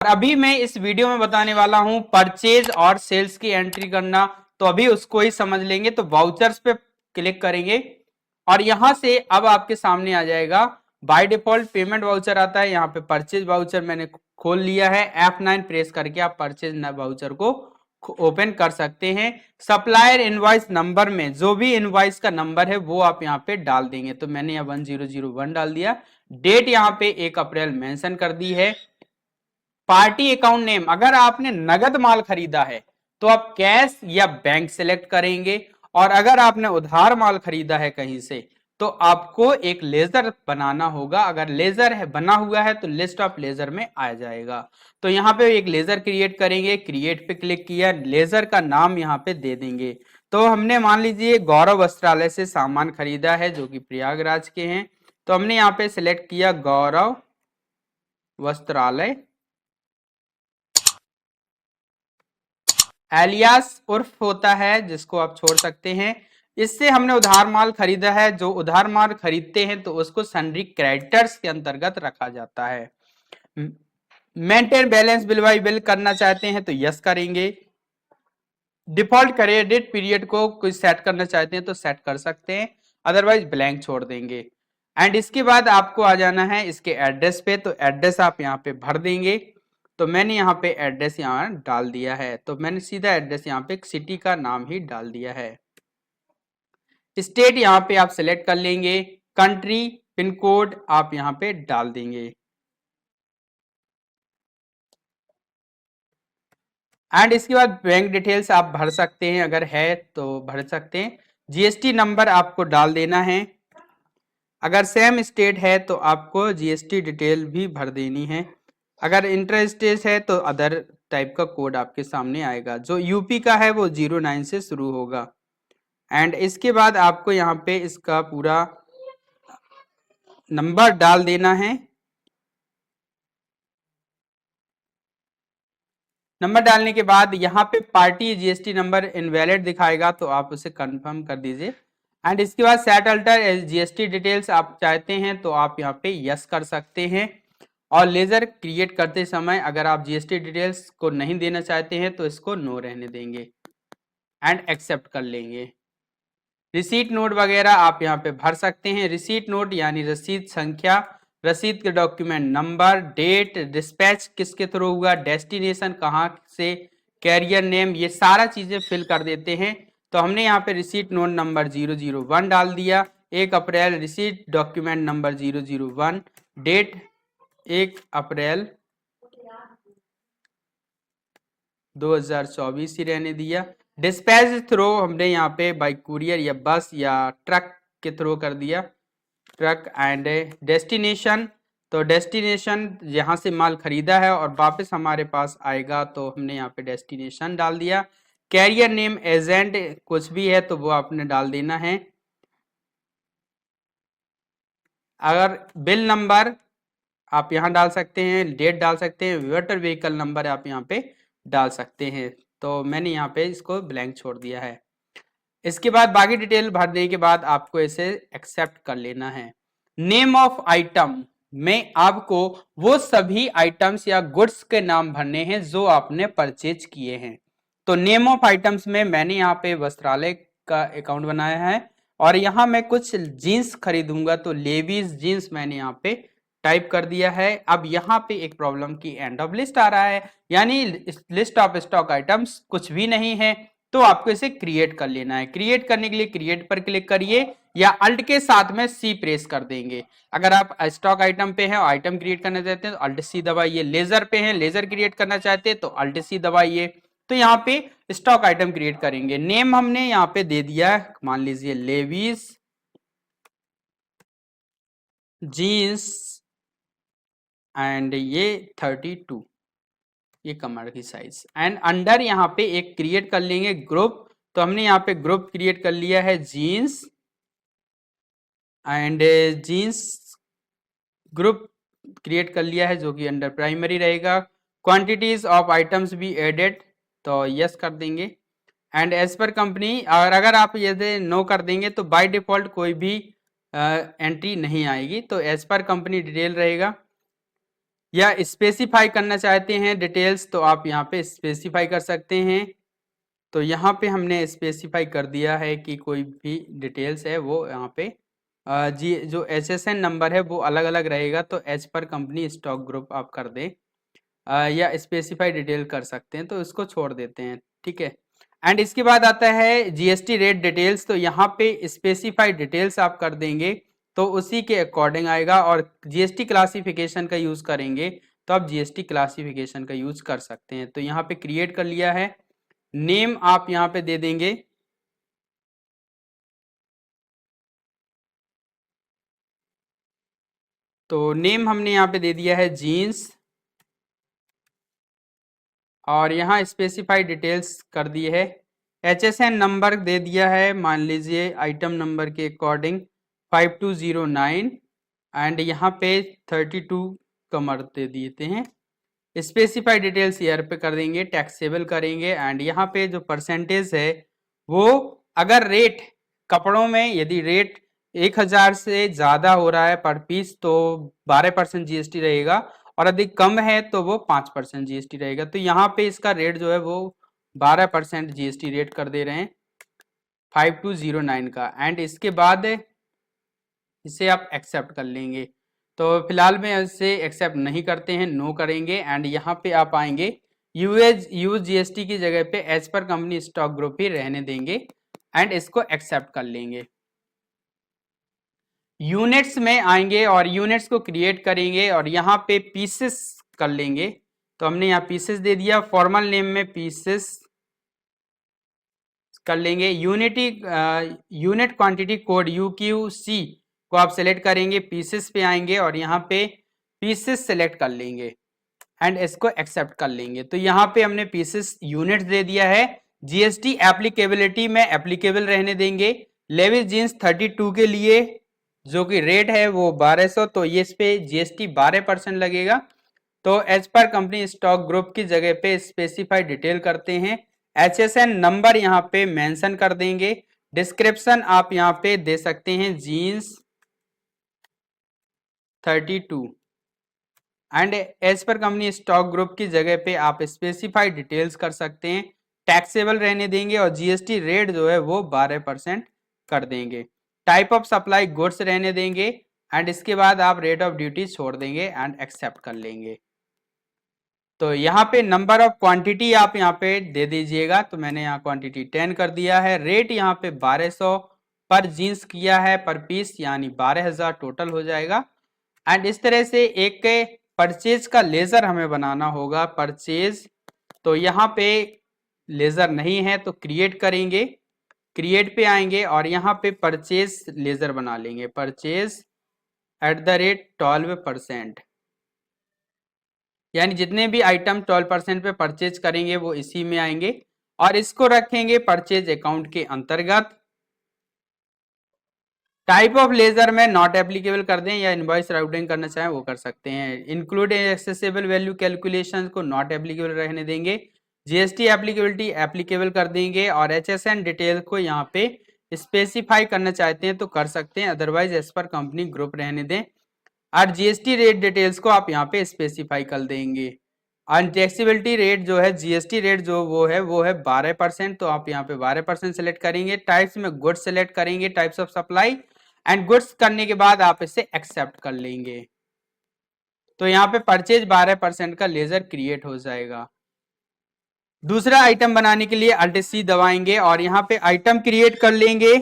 और अभी मैं इस वीडियो में बताने वाला हूं परचेज और सेल्स की एंट्री करना, तो अभी उसको ही समझ लेंगे। तो वाउचर्स पे क्लिक करेंगे और यहां से अब आपके सामने आ जाएगा बाय डिफॉल्ट पेमेंट वाउचर आता है। यहाँ पे परचेज वाउचर मैंने खोल लिया है। F9 प्रेस करके आप परचेज वाउचर को ओपन कर सकते हैं। सप्लायर इनवॉइस नंबर में जो भी इनवॉइस का नंबर है वो आप यहाँ पे डाल देंगे। तो मैंने यहाँ 1001 डाल दिया। डेट यहाँ पे 1 अप्रैल मेंशन कर दी है। पार्टी अकाउंट नेम, अगर आपने नगद माल खरीदा है तो आप कैश या बैंक सेलेक्ट करेंगे, और अगर आपने उधार माल खरीदा है कहीं से तो आपको एक लेजर बनाना होगा। अगर लेजर है बना हुआ है तो लिस्ट ऑफ लेजर में आ जाएगा। तो यहाँ पे एक लेजर क्रिएट करेंगे, क्रिएट पे क्लिक किया, लेजर का नाम यहाँ पे दे देंगे। तो हमने मान लीजिए गौरव वस्त्रालय से सामान खरीदा है जो कि प्रयागराज के हैं, तो हमने यहाँ पे सिलेक्ट किया गौरव वस्त्रालय एलियास उर्फ होता है जिसको आप छोड़ सकते हैं। इससे हमने उधार माल खरीदा है। जो उधार माल खरीदते हैं तो उसको सन्ड्री क्रेडिटर्स के अंतर्गत रखा जाता है। Maintain balance bill by bill करना चाहते हैं तो यस करेंगे। डिफॉल्ट क्रेडिट पीरियड को कुछ सेट करना चाहते हैं तो सेट कर सकते हैं, अदरवाइज ब्लैंक छोड़ देंगे। एंड इसके बाद आपको आ जाना है इसके एड्रेस पे, तो एड्रेस आप यहाँ पे भर देंगे। तो मैंने यहाँ पे एड्रेस यहाँ डाल दिया है, तो मैंने सीधा एड्रेस यहाँ पे सिटी का नाम ही डाल दिया है। स्टेट यहाँ पे आप सिलेक्ट कर लेंगे, कंट्री पिन कोड आप यहाँ पे डाल देंगे। एंड इसके बाद बैंक डिटेल्स आप भर सकते हैं, अगर है तो भर सकते हैं। जीएसटी नंबर आपको डाल देना है। अगर सेम स्टेट है तो आपको जीएसटी डिटेल भी भर देनी है। अगर इंटर स्टेट है तो अदर टाइप का कोड आपके सामने आएगा। जो यूपी का है वो 09 से शुरू होगा। एंड इसके बाद आपको यहाँ पे इसका पूरा नंबर डाल देना है। नंबर डालने के बाद यहाँ पे पार्टी जीएसटी नंबर इनवैलिड दिखाएगा, तो आप उसे कंफर्म कर दीजिए। एंड इसके बाद सेट अल्टर जीएसटी डिटेल्स आप चाहते हैं तो आप यहाँ पे यस कर सकते हैं। और लेजर क्रिएट करते समय अगर आप जीएसटी डिटेल्स को नहीं देना चाहते हैं तो इसको नो रहने देंगे एंड एक्सेप्ट कर लेंगे। रिसीट नोट वगैरह आप यहाँ पे भर सकते हैं। रिसीट नोट यानी रसीद संख्या, रसीद के डॉक्यूमेंट नंबर, डेट, डिस्पैच किसके थ्रू हुआ, डेस्टिनेशन कहाँ से, कैरियर नेम, ये सारा चीजें फिल कर देते हैं। तो हमने यहाँ पे रिसीट नोट नंबर 001 डाल दिया। 1 अप्रैल रिसीट डॉक्यूमेंट नंबर 001, डेट 1 अप्रैल 2024 ही रहने दिया। डिस्पैच थ्रो हमने यहाँ पे बाई कुरियर या बस या ट्रक के थ्रू कर दिया, ट्रक। एंड डेस्टिनेशन, तो डेस्टिनेशन यहाँ से माल खरीदा है और वापस हमारे पास आएगा तो हमने यहाँ पे डेस्टिनेशन डाल दिया। कैरियर नेम, एजेंट कुछ भी है तो वो आपने डाल देना है। अगर बिल नंबर आप यहाँ डाल सकते हैं, डेट डाल सकते हैं, मोटर व्हीकल नंबर आप यहाँ पे डाल सकते हैं। तो मैंने यहाँ पे इसको ब्लैंक छोड़ दिया है। इसके बाद बाकी डिटेल भरने के बाद आपको इसे एक्सेप्ट कर लेना है। नेम ऑफ आइटम में आपको वो सभी आइटम्स या गुड्स के नाम भरने हैं जो आपने परचेज किए हैं। तो नेम ऑफ आइटम्स में मैंने यहाँ पे वस्त्रालय का अकाउंट बनाया है और यहाँ मैं कुछ जीन्स खरीदूंगा तो लेवीज जीन्स मैंने यहाँ पे टाइप कर दिया है। अब यहाँ पे एक प्रॉब्लम की एंड ऑफ लिस्ट आ रहा है, यानी लिस्ट ऑफ स्टॉक आइटम्स कुछ भी नहीं है। तो आपको इसे क्रिएट कर लेना है। क्रिएट करने के लिए क्रिएट पर क्लिक करिए या अल्ट के साथ में सी प्रेस कर देंगे। अगर आप स्टॉक आइटम पे हैं और आइटम क्रिएट करना चाहते हैं तो अल्ट सी दबाइए। लेजर पे हैं, लेजर क्रिएट करना चाहते हैं तो अल्ट सी दबाइए। तो यहाँ पे स्टॉक आइटम क्रिएट करेंगे। नेम हमने यहाँ पे दे दिया है, मान लीजिए लेवीज जीन्स एंड ये 32, ये कमर की साइज। एंड अंडर यहाँ पे एक क्रिएट कर लेंगे ग्रुप। तो हमने यहाँ पे ग्रुप क्रिएट कर लिया है jeans and jeans group create कर लिया है जो कि अंडर प्राइमरी रहेगा। क्वांटिटीज ऑफ आइटम्स भी एडेड, तो यस कर देंगे। एंड एज पर कंपनी, और अगर आप ये नो कर देंगे तो बाय डिफॉल्ट कोई भी एंट्री नहीं आएगी। तो एज पर कंपनी डिटेल रहेगा। या स्पेसिफाई करना चाहते हैं डिटेल्स तो आप यहाँ पे स्पेसिफाई कर सकते हैं। तो यहाँ पे हमने स्पेसिफाई कर दिया है कि कोई भी डिटेल्स है वो यहाँ पे जी जो एसएसएन नंबर है वो अलग अलग रहेगा, तो एच पर कंपनी स्टॉक ग्रुप आप कर दें, या स्पेसिफाई डिटेल कर सकते हैं, तो इसको छोड़ देते हैं, ठीक है। एंड इसके बाद आता है जीएसटी रेट डिटेल्स, तो यहाँ पे स्पेसिफाई डिटेल्स आप कर देंगे तो उसी के अकॉर्डिंग आएगा, और जीएसटी क्लासिफिकेशन का यूज करेंगे तो आप जीएसटी क्लासिफिकेशन का यूज कर सकते हैं। तो यहाँ पे क्रिएट कर लिया है, नेम आप यहाँ पे दे देंगे, तो नेम हमने यहाँ पे दे दिया है जीन्स, और यहाँ स्पेसिफाई डिटेल्स कर दिए है, एचएसएन नंबर दे दिया है, मान लीजिए आइटम नंबर के अकॉर्डिंग 5209, एंड यहाँ पे 32 कमर दे देते हैं। स्पेसिफाई डिटेल्स ईयर पे कर देंगे, टैक्सेबल करेंगे, एंड यहाँ पे जो परसेंटेज है वो अगर रेट कपड़ों में यदि रेट 1000 से ज़्यादा हो रहा है पर पीस तो 12% जीएसटी रहेगा, और अधिक कम है तो वो 5% जीएसटी रहेगा। तो यहाँ पे इसका रेट जो है वो 12% जीएसटी रेट कर दे रहे हैं 5209 का, एंड इसके बाद इसे आप एक्सेप्ट कर लेंगे। तो फिलहाल में इसे एक्सेप्ट नहीं करते हैं, नो करेंगे, एंड यहाँ पे आप आएंगे यूज जीएसटी की जगह पे as per company stock group ही रहने देंगे, एंड इसको एक्सेप्ट कर लेंगे। यूनिट्स में आएंगे और यूनिट्स को क्रिएट करेंगे और यहाँ पे पीसेस कर लेंगे, तो हमने यहाँ पीसेस दे दिया, फॉर्मल नेम में पीसेस कर लेंगे। यूनिट क्वांटिटी कोड यूक्यूसी को आप सेलेक्ट करेंगे, पीसेस पे आएंगे और यहाँ पे पीसेस सेलेक्ट कर लेंगे एंड इसको एक्सेप्ट कर लेंगे। तो यहाँ पे हमने पीसेस यूनिट्स दे दिया है। जीएसटी एप्लीकेबिलिटी में एप्लीकेबल रहने देंगे, लेविस जींस 32 के लिए जो कि रेट है वो 1200, तो ये इस पे जीएसटी 12% लगेगा। तो as per company stock group की जगह पे स्पेसिफाई डिटेल करते हैं, एचएसएन नंबर यहाँ पे मेंशन कर देंगे, डिस्क्रिप्शन आप यहाँ पे दे सकते हैं jeans 32, and as per company stock group की जगह पे आप स्पेसिफाई डिटेल्स कर सकते हैं, टैक्सेबल रहने देंगे और जीएसटी रेट जो है वो 12% कर देंगे, टाइप ऑफ सप्लाई गुड्स रहने देंगे, एंड इसके बाद आप रेट ऑफ ड्यूटी छोड़ देंगे एंड एक्सेप्ट कर लेंगे। तो यहाँ पे नंबर ऑफ क्वांटिटी आप यहाँ पे दे दीजिएगा, तो मैंने यहाँ क्वांटिटी 10 कर दिया है, रेट यहाँ पे 1200 पर जींस किया है पर पीस, यानी 12000 टोटल हो जाएगा। एंड इस तरह से एक परचेज का लेजर हमें बनाना होगा, परचेज, तो यहाँ पे लेजर नहीं है तो क्रिएट करेंगे, क्रिएट पे आएंगे और यहाँ पे परचेज लेजर बना लेंगे, परचेज @12%, यानी जितने भी आइटम 12% पे परचेज करेंगे वो इसी में आएंगे, और इसको रखेंगे परचेज अकाउंट के अंतर्गत। टाइप ऑफ लेजर में नॉट एप्लीकेबल कर दें, या इनवॉइस राउटिंग करना चाहें वो कर सकते हैं। इंक्लूड एक्सेसिबल वैल्यू कैलकुलेशन को नॉट एप्लीकेबल रहने देंगे, जीएसटी एप्लीकेबिलिटी एप्लीकेबल कर देंगे, और एचएसएन डिटेल को यहाँ पे स्पेसिफाई करना चाहते हैं तो कर सकते हैं, otherwise as per company group रहने दें, और जीएसटी रेट डिटेल्स को आप यहाँ पे स्पेसिफाई कर देंगे। अनटैक्सेबिलिटी रेट जो है, जीएसटी रेट जो वो है 12%, तो आप यहाँ पे 12% सेलेक्ट करेंगे, टाइप्स में गुड्स सेलेक्ट करेंगे, types of supply and goods करने के बाद आप इसे एक्सेप्ट कर लेंगे। तो यहाँ पे परचेज 12% का लेजर क्रिएट हो जाएगा। दूसरा आइटम बनाने के लिए अल्ट सी दबाएंगे और यहाँ पे आइटम क्रिएट कर लेंगे।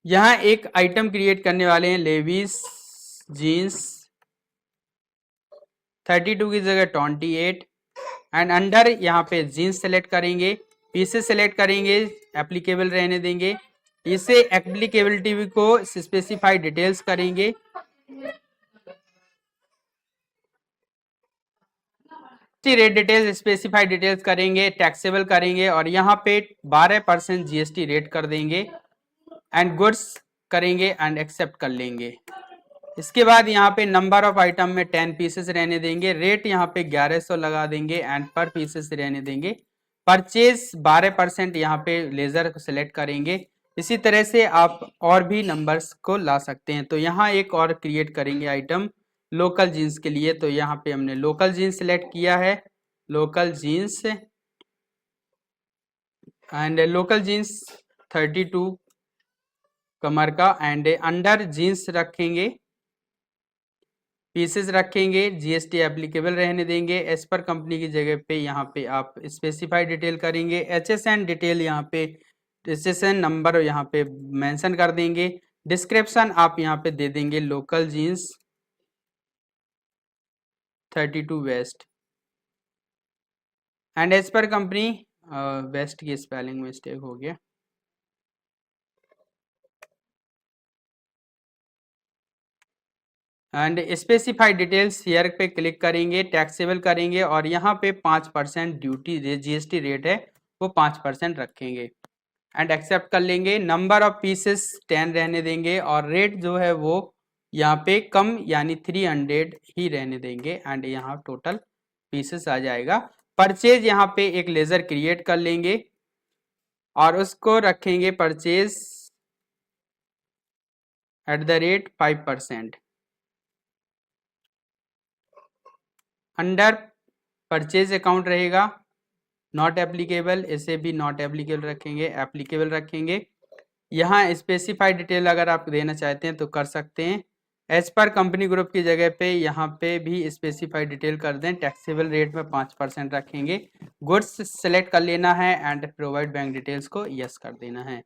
यहाँ एक आइटम क्रिएट करने वाले हैं, लेविस जीन्स 32 की जगह 28, एंड अंडर यहाँ पे जीन्स सेलेक्ट करेंगे, पीसेस सेलेक्ट करेंगे, एप्लीकेबल रहने देंगे, इसे एप्लीकेबिलिटी को स्पेसिफाई डिटेल्स करेंगे, रेट डिटेल्स स्पेसिफाई डिटेल्स करेंगे, टैक्सेबल करेंगे और यहाँ पे 12% जीएसटी रेट कर देंगे, एंड गुड्स करेंगे एंड एक्सेप्ट कर लेंगे। इसके बाद यहाँ पे नंबर ऑफ आइटम में 10 पीसेस रहने देंगे, रेट यहाँ पे 1100 लगा देंगे एंड पर पीसेस रहने देंगे, परचेज 12% यहाँ पे लेजर को सिलेक्ट करेंगे, इसी तरह से आप और भी नंबर्स को ला सकते हैं। तो यहाँ एक और क्रिएट करेंगे आइटम लोकल जीन्स के लिए। तो यहाँ पे हमने लोकल जीन्स सेलेक्ट किया है, local jeans and local jeans 32 कमर का एंड अंडर जीन्स रखेंगे, पीसेस रखेंगे, जीएसटी एप्लीकेबल रहने देंगे। एज पर कंपनी की जगह पे यहाँ पे आप स्पेसिफाई डिटेल करेंगे, एचएसएन डिटेल यहाँ पे एचएसएन नंबर यहाँ पे मेंशन कर देंगे। डिस्क्रिप्शन आप यहाँ पे दे देंगे local jeans 32 waist and as per company waist की स्पेलिंग मिस्टेक हो गया एंड स्पेसिफाई डिटेल्स हियर पे क्लिक करेंगे, टैक्सेबल करेंगे और यहाँ पे 5% ड्यूटी जीएसटी रेट है वो 5% रखेंगे एंड एक्सेप्ट कर लेंगे। नंबर ऑफ पीसेस 10 रहने देंगे और रेट जो है वो यहाँ पे कम यानी 300 ही रहने देंगे एंड यहाँ टोटल पीसेस आ जाएगा। परचेज यहाँ पे एक लेजर क्रिएट कर लेंगे और उसको रखेंगे परचेज @ 5%। अंडर परचेज अकाउंट रहेगा नॉट एप्लीकेबल, इसे भी नॉट एप्लीकेबल रखेंगे, एप्लीकेबल रखेंगे। यहाँ स्पेसिफाई डिटेल अगर आप देना चाहते हैं तो कर सकते हैं। एज पर कंपनी ग्रुप की जगह पे यहाँ पे भी स्पेसिफाई डिटेल कर दें, टैक्सेबल रेट में 5% रखेंगे। गुड्स सेलेक्ट कर लेना है एंड प्रोवाइड बैंक डिटेल्स को यस कर देना है।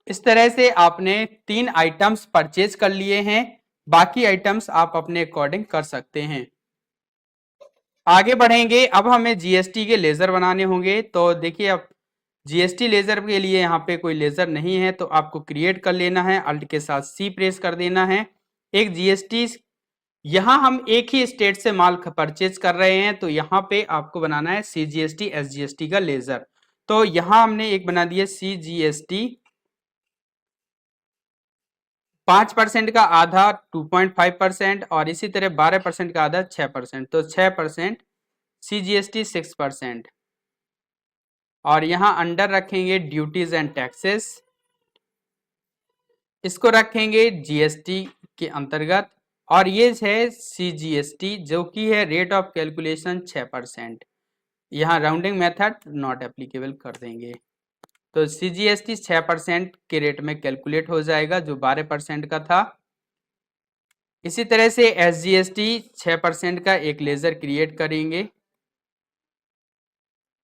इस तरह से आपने 3 आइटम्स परचेज कर लिए हैं, बाकी आइटम्स आप अपने अकॉर्डिंग कर सकते हैं। आगे बढ़ेंगे, अब हमें जीएसटी के लेजर बनाने होंगे। तो देखिए अब जीएसटी लेजर के लिए यहाँ पे कोई लेजर नहीं है तो आपको क्रिएट कर लेना है, अल्ट के साथ सी प्रेस कर देना है। एक जीएसटी, यहाँ हम एक ही स्टेट से माल परचेज कर रहे हैं तो यहाँ पे आपको बनाना है सीजीएसटी एसजीएसटी का लेजर। तो यहाँ हमने एक बना दिया सीजीएसटी 5% का आधा 2.5% और इसी तरह 12% का आधा 6%, तो 6%, सीजीएसटी 6% और यहाँ अंडर रखेंगे ड्यूटीज एंड टैक्सेस, इसको रखेंगे जीएसटी के अंतर्गत और ये है सीजीएसटी जो कि है रेट ऑफ कैलकुलेशन 6%। यहाँ राउंडिंग मेथड नॉट एप्लीकेबल कर देंगे। तो सीजीएसटी 6% के रेट में कैलकुलेट हो जाएगा जो 12% का था। इसी तरह से एसजीएसटी 6% का एक लेजर क्रिएट करेंगे,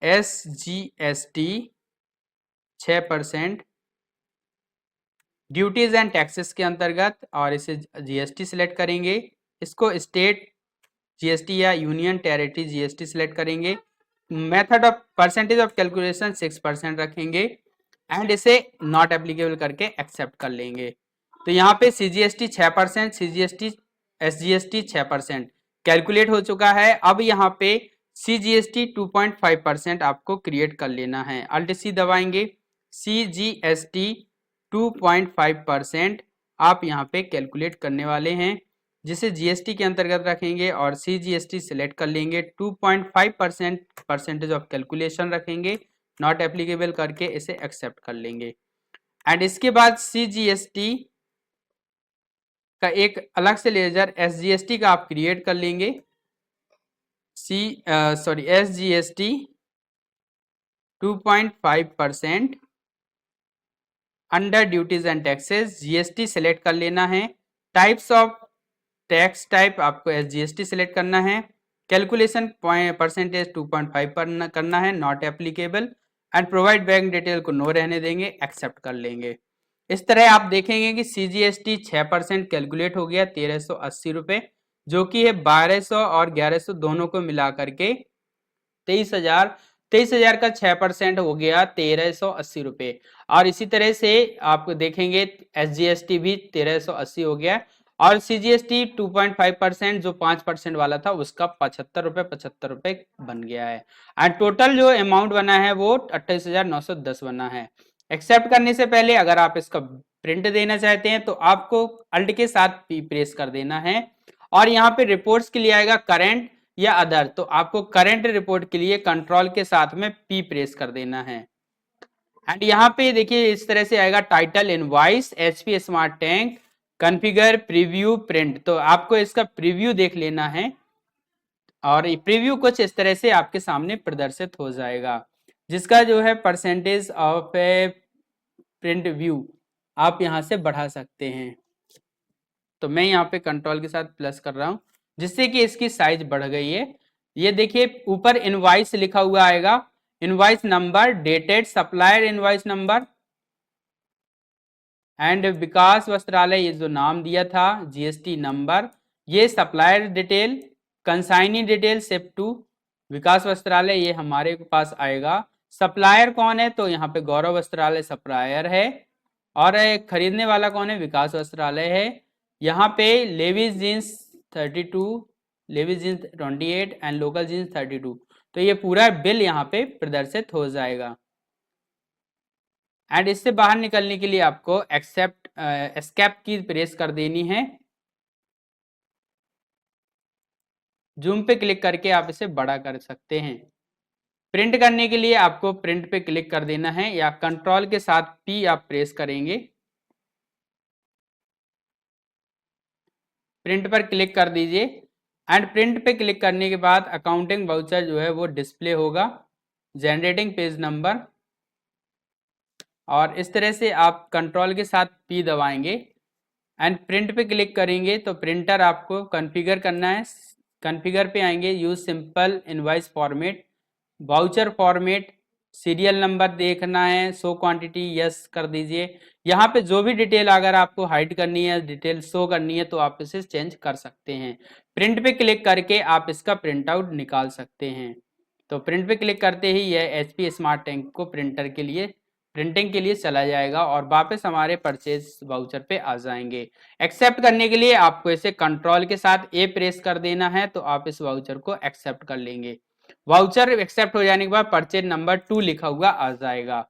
एसजीएसटी 6% ड्यूटीज एंड टैक्सेस के अंतर्गत और इसे जीएसटी सिलेक्ट करेंगे। इसको स्टेट जीएसटी या यूनियन टेरिटरी जीएसटी सिलेक्ट करेंगे। Method of percentage of calculation 6% रखेंगे एंड इसे नॉट एप्लीकेबल करके एक्सेप्ट कर लेंगे। तो यहाँ पे सीजीएसटी 6%, सीजीएसटी एसजीएसटी 6% कैलकुलेट हो चुका है। अब यहाँ पे सीजीएसटी 2.5% आपको क्रिएट कर लेना है, अल्ट सी दबाएंगे। सीजीएसटी 2.5% आप यहाँ पे कैलकुलेट करने वाले हैं जिसे जीएसटी के अंतर्गत रखेंगे और सीजीएसटी सिलेक्ट कर लेंगे। 2.5% परसेंटेज ऑफ कैलकुलेशन रखेंगे, नॉट एप्लीकेबल करके इसे एक्सेप्ट कर लेंगे एंड इसके बाद सीजीएसटी का एक अलग से लेजर एसजीएसटी का आप क्रिएट कर लेंगे। SGST 2.5% under duties and taxes, GST select कर लेना है। टाइप्स ऑफ टैक्स टाइप आपको एसजीएसटी सिलेक्ट करना है। कैलकुलेशन परसेंटेज 2.5 करना है, not applicable and provide bank detail को नो रहने देंगे, एक्सेप्ट कर लेंगे। इस तरह आप देखेंगे कि सीजीएसटी 6% कैलकुलेट हो गया 1380 रुपये, जो कि है 1200 और 1100 दोनों को मिला करके 23,000 का 6% हो गया 1380 रुपये। और इसी तरह से आप देखेंगे एसजीएसटी भी 1380 हो गया और सीजीएसटी 2.5% जो 5% वाला था उसका 75 रुपये बन गया है एंड टोटल जो अमाउंट बना है वो 28,910 बना है। एक्सेप्ट करने से पहले अगर आप इसका प्रिंट देना चाहते हैं तो आपको अल्ट के साथ पी प्रेस कर देना है और यहाँ पे रिपोर्ट्स के लिए आएगा करंट या अदर, तो आपको करंट रिपोर्ट के लिए कंट्रोल के साथ में पी प्रेस कर देना है एंड यहाँ पे देखिए इस तरह से आएगा title invoice HP smart tank configure preview print. तो आपको इसका प्रीव्यू देख लेना है और ये प्रीव्यू कुछ इस तरह से आपके सामने प्रदर्शित हो जाएगा, जिसका जो है percentage of A print view आप यहाँ से बढ़ा सकते हैं। तो मैं यहाँ पे कंट्रोल के साथ प्लस कर रहा हूँ जिससे कि इसकी साइज बढ़ गई है। ये देखिए ऊपर इनवॉइस लिखा हुआ आएगा, invoice number, dated, supplier invoice number and Vikas Vastralaya ये जो नाम दिया था, जीएसटी नंबर, ये supplier detail, consignee detail ship to Vikas Vastralaya ये हमारे पास आएगा। सप्लायर कौन है, तो यहाँ पे गौरव वस्त्रालय सप्लायर है और खरीदने वाला कौन है, विकास वस्त्रालय है। यहाँ पे Levi's jeans 32, Levi's jeans 28 and local jeans 32। तो ये पूरा बिल यहाँ पे प्रदर्शित हो जाएगा। एंड इससे बाहर निकलने के लिए आपको एक्सेप्ट एस्केप की प्रेस कर देनी है। जूम पे क्लिक करके आप इसे बड़ा कर सकते हैं। प्रिंट करने के लिए आपको प्रिंट पे क्लिक कर देना है या कंट्रोल के साथ पी आप प्रेस करेंगे। प्रिंट पर क्लिक कर दीजिए एंड प्रिंट पे क्लिक करने के बाद अकाउंटिंग वाउचर जो है वो डिस्प्ले होगा, जनरेटिंग पेज नंबर। और इस तरह से आप कंट्रोल के साथ पी दबाएंगे एंड प्रिंट पे क्लिक करेंगे तो प्रिंटर आपको कॉन्फ़िगर करना है। कॉन्फ़िगर पे आएंगे, use simple invoice format, voucher format, serial number देखना है, शो क्वांटिटी यस कर दीजिए। यहाँ पे जो भी डिटेल अगर आपको हाइड करनी है, डिटेल शो करनी है तो आप इसे चेंज कर सकते हैं। प्रिंट पे क्लिक करके आप इसका प्रिंट आउट निकाल सकते हैं। तो प्रिंट पे क्लिक करते ही यह एचपी स्मार्ट टैंक को प्रिंटर के लिए प्रिंटिंग के लिए चला जाएगा और वापस हमारे परचेज वाउचर पे आ जाएंगे। एक्सेप्ट करने के लिए आपको इसे कंट्रोल के साथ ए प्रेस कर देना है तो आप इस वाउचर को एक्सेप्ट कर लेंगे। वाउचर एक्सेप्ट हो जाने के बाद परचेज नंबर 2 लिखा हुआ आ जाएगा।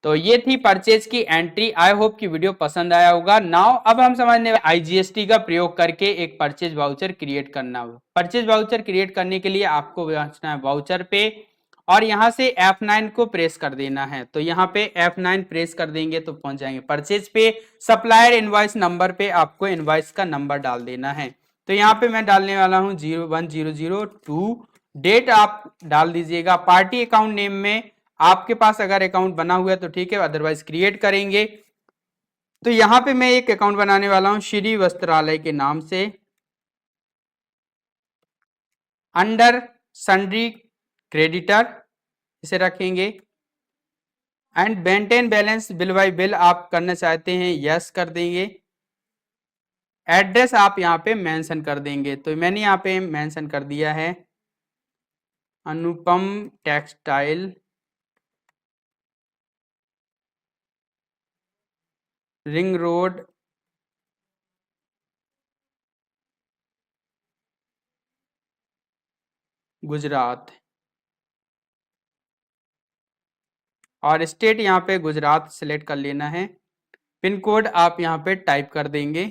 तो ये थी परचेज की एंट्री। आई होप कि वीडियो पसंद आया होगा। नाउ अब हम समझने आईजीएसटी का प्रयोग करके एक परचेज वाउचर क्रिएट करना होगा। परचेज वाउचर क्रिएट करने के लिए आपको पहुंचना है वाउचर पे और यहाँ से F9 को प्रेस कर देना है। तो यहाँ पे F9 प्रेस कर देंगे तो पहुंच जाएंगे परचेज पे। सप्लायर इनवॉइस नंबर पे आपको इनवॉइस का नंबर डाल देना है। तो यहाँ पे मैं डालने वाला हूँ 01002। डेट आप डाल दीजिएगा। पार्टी अकाउंट नेम में आपके पास अगर अकाउंट बना हुआ है तो ठीक है, अदरवाइज क्रिएट करेंगे। तो यहाँ पे मैं एक अकाउंट बनाने वाला हूँ श्री वस्त्रालय के नाम से। अंडर सन्ड्री क्रेडिटर इसे रखेंगे and maintain balance bill bye bill आप करना चाहते हैं, यस कर देंगे। एड्रेस आप यहाँ पे मेंशन कर देंगे। तो मैंने यहाँ पे मेंशन कर दिया है अनुपम टेक्सटाइल, रिंग रोड, गुजरात। और स्टेट यहाँ पे गुजरात सिलेक्ट कर लेना है। पिन कोड आप यहाँ पे टाइप कर देंगे।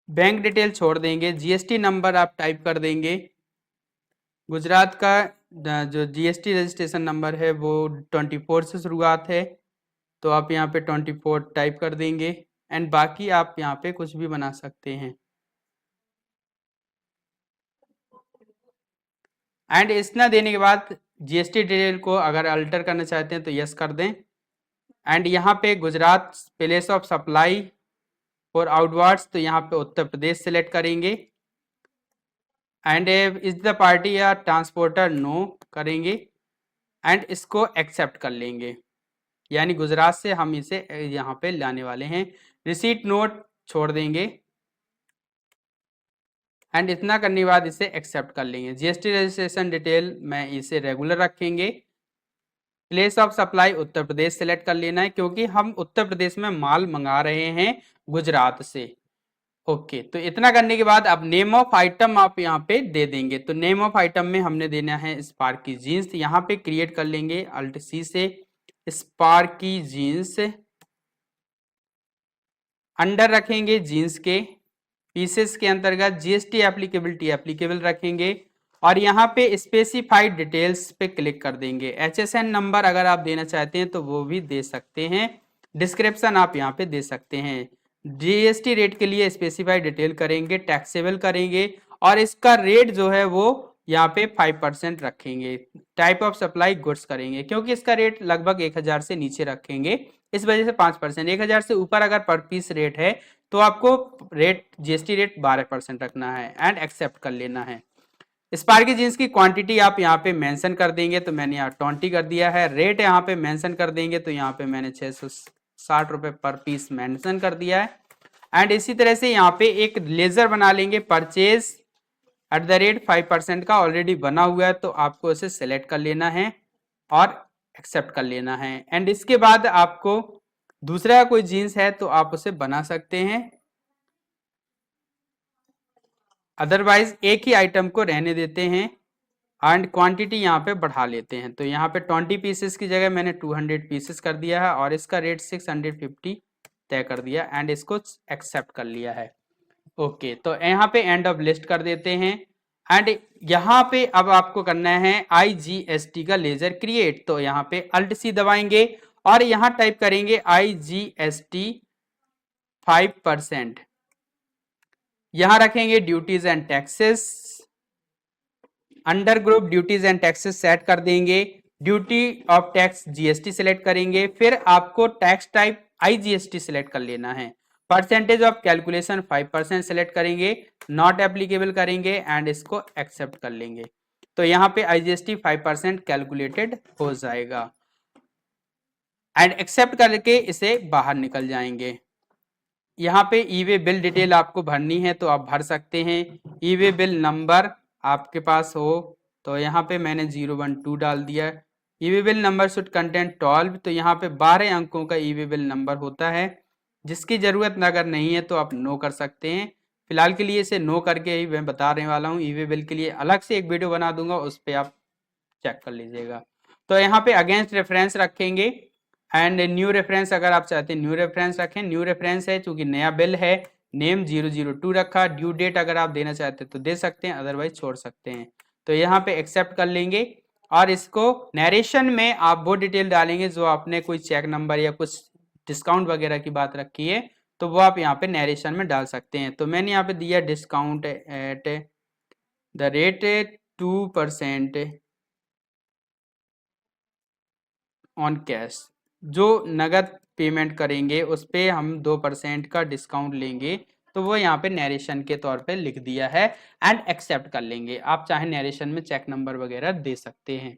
बैंक डिटेल छोड़ देंगे। जीएसटी नंबर आप टाइप कर देंगे। गुजरात का जो जीएसटी रजिस्ट्रेशन नंबर है वो 24 से शुरुआत है तो आप यहाँ पे 24 टाइप कर देंगे एंड बाकी आप यहाँ पे कुछ भी बना सकते हैं। एंड इतना देने के बाद जीएसटी डिटेल को अगर अल्टर करना चाहते हैं तो यस कर दें एंड यहाँ पे Gujarat place of supply for outwards तो यहाँ पे उत्तर प्रदेश सेलेक्ट करेंगे एंड इज द पार्टी या ट्रांसपोर्टर नो करेंगे एंड इसको एक्सेप्ट कर लेंगे। यानी गुजरात से हम इसे यहाँ पे लाने वाले हैं। रिसीट नोट छोड़ देंगे एंड इतना करने के बाद इसे एक्सेप्ट कर लेंगे। जीएसटी रजिस्ट्रेशन डिटेल में इसे रेगुलर रखेंगे। Place of supply Uttar Pradesh select कर लेना है क्योंकि हम उत्तर प्रदेश में माल मंगा रहे हैं गुजरात से। ओके, तो इतना करने के बाद अब नेम ऑफ आइटम आप यहाँ पे दे देंगे। तो नेम ऑफ आइटम में हमने देना है स्पार्की जीन्स। यहाँ पे क्रिएट कर लेंगे अल्ट सी से स्पार्की जीन्स। अंडर रखेंगे जीन्स के, पीसेस के अंतर्गत जीएसटी एप्लीकेबिलिटी एप्लीकेबल रखेंगे और यहाँ पे स्पेसिफाइड डिटेल्स पे क्लिक कर देंगे। HSN नंबर अगर आप देना चाहते हैं तो वो भी दे सकते हैं, डिस्क्रिप्शन आप यहाँ पे दे सकते हैं। GST रेट के लिए स्पेसिफाइड डिटेल करेंगे, टैक्सेबल करेंगे और इसका रेट जो है वो यहाँ पे 5% रखेंगे। टाइप ऑफ सप्लाई गुड्स करेंगे, क्योंकि इसका रेट लगभग 1000 से नीचे रखेंगे, इस वजह से 5%। 1000 से ऊपर अगर पर पीस रेट है तो आपको रेट GST रेट 12% रखना है एंड एक्सेप्ट कर लेना है। स्पार्की जींस की क्वांटिटी आप यहाँ पे मेंशन कर देंगे, तो मैंने यहाँ 20 कर दिया है। रेट यहाँ पे मेंशन कर देंगे, तो यहाँ पे मैंने 660 रुपए पर पीस मेंशन कर दिया है। एंड इसी तरह से यहाँ पे एक लेजर बना लेंगे, परचेज @ 5% का ऑलरेडी बना हुआ है, तो आपको इसे सेलेक्ट कर लेना है और एक्सेप्ट कर लेना है। एंड इसके बाद आपको दूसरा कोई जीन्स है तो आप उसे बना सकते हैं, अदरवाइज एक ही आइटम को रहने देते हैं एंड क्वांटिटी यहाँ पे बढ़ा लेते हैं। तो यहाँ पे 20 पीसेस की जगह मैंने 200 पीसेस कर दिया है और इसका रेट 650 तय कर दिया एंड इसको एक्सेप्ट कर लिया है। ओके, तो यहाँ पे एंड ऑफ लिस्ट कर देते हैं। एंड यहाँ पे अब आपको करना है IGST का लेजर क्रिएट, तो यहाँ पे Alt+C दबाएंगे और यहाँ टाइप करेंगे IGST 5%। यहाँ रखेंगे duties and taxes, under group duties and taxes set कर देंगे, duty of tax GST select करेंगे, फिर आपको टैक्स टाइप IGST सिलेक्ट कर लेना है, परसेंटेज ऑफ कैलकुलेशन 5% सिलेक्ट करेंगे, नॉट एप्लीकेबल करेंगे एंड इसको एक्सेप्ट कर लेंगे। तो यहाँ पे IGST 5% कैलकुलेटेड हो जाएगा एंड एक्सेप्ट करके इसे बाहर निकल जाएंगे। यहाँ पे ई वे बिल डिटेल आपको भरनी है तो आप भर सकते हैं। ई वे बिल नंबर आपके पास हो तो यहाँ पे मैंने 012 डाल दिया। E way bill number should content 12, तो यहाँ पे 12 अंकों का ई वे बिल नंबर होता है, जिसकी जरूरत अगर नहीं है तो आप नो कर सकते हैं। फिलहाल के लिए इसे नो करके ही मैं बता रहे वाला हूँ। ई वे बिल के लिए अलग से एक वीडियो बना दूंगा, उस पर आप चेक कर लीजिएगा। तो यहाँ पे अगेंस्ट रेफरेंस रखेंगे एंड न्यू रेफरेंस अगर आप चाहते हैं न्यू रेफरेंस रखें। न्यू रेफरेंस है चूंकि नया बिल है, नेम 002 रखा, ड्यू डेट अगर आप देना चाहते हैं तो दे सकते हैं, अदरवाइज छोड़ सकते हैं। तो यहाँ पे एक्सेप्ट कर लेंगे और इसको नरेशन में आप वो डिटेल डालेंगे जो आपने कोई चेक नंबर या कुछ डिस्काउंट वगैरह की बात रखी है तो वो आप यहाँ पे नरेशन में डाल सकते हैं। तो मैंने यहाँ पे दिया discount at the rate 2% on cash, जो नगद पेमेंट करेंगे उस पर हम 2% का डिस्काउंट लेंगे, तो वो यहाँ पे नरेशन के तौर पे लिख दिया है एंड एक्सेप्ट कर लेंगे। आप चाहे नरेशन में चेक नंबर वगैरह दे सकते हैं।